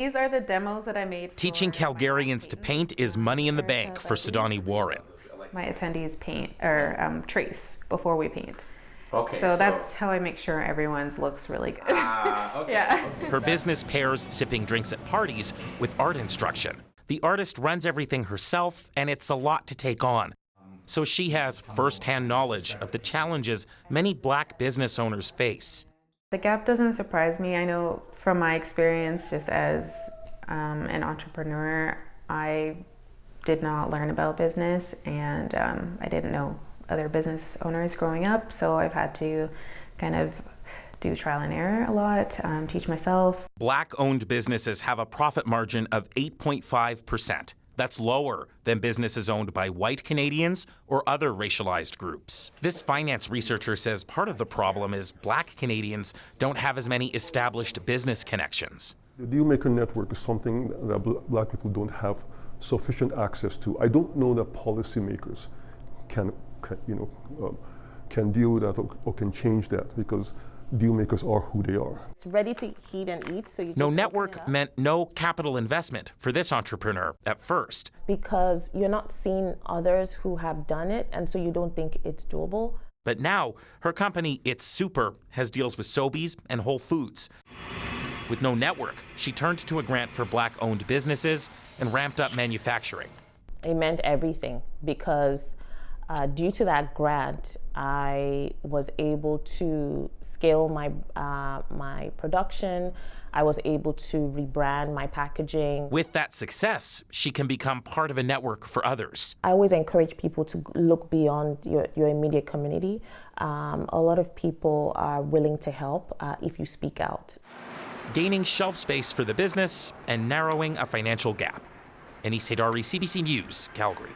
These are the demos that I made. Teaching Calgarians to paint is money in the bank for Sidani Warren. My attendees paint or trace before we paint. Okay, so that's how I make sure everyone's looks really good. Okay. Yeah. Okay. Her business pairs sipping drinks at parties with art instruction. The artist runs everything herself, and it's a lot to take on. So she has first-hand knowledge of the challenges many Black business owners face. The gap doesn't surprise me. I know from my experience just as an entrepreneur, I did not learn about business, and I didn't know other business owners growing up, so I've had to kind of do trial and error a lot, teach myself. Black-owned businesses have a profit margin of 8.5%. That's lower than businesses owned by white Canadians or other racialized groups. This finance researcher says part of the problem is Black Canadians don't have as many established business connections. The dealmaker network is something that Black people don't have sufficient access to. I don't know that policymakers can deal with that or can change that, because deal makers are who they are. It's ready to heat and eat, so you just No network meant no capital investment for this entrepreneur at first. Because you're not seeing others who have done it, and so you don't think it's doable. But now, her company, It's Super, has deals with Sobeys and Whole Foods. With no network, she turned to a grant for Black-owned businesses and ramped up manufacturing. It meant everything, because due to that grant, I was able to scale my my production. I was able to rebrand my packaging. With that success, she can become part of a network for others. I always encourage people to look beyond your immediate community. A lot of people are willing to help if you speak out. Gaining shelf space for the business and narrowing a financial gap. Anis Haidari, CBC News, Calgary.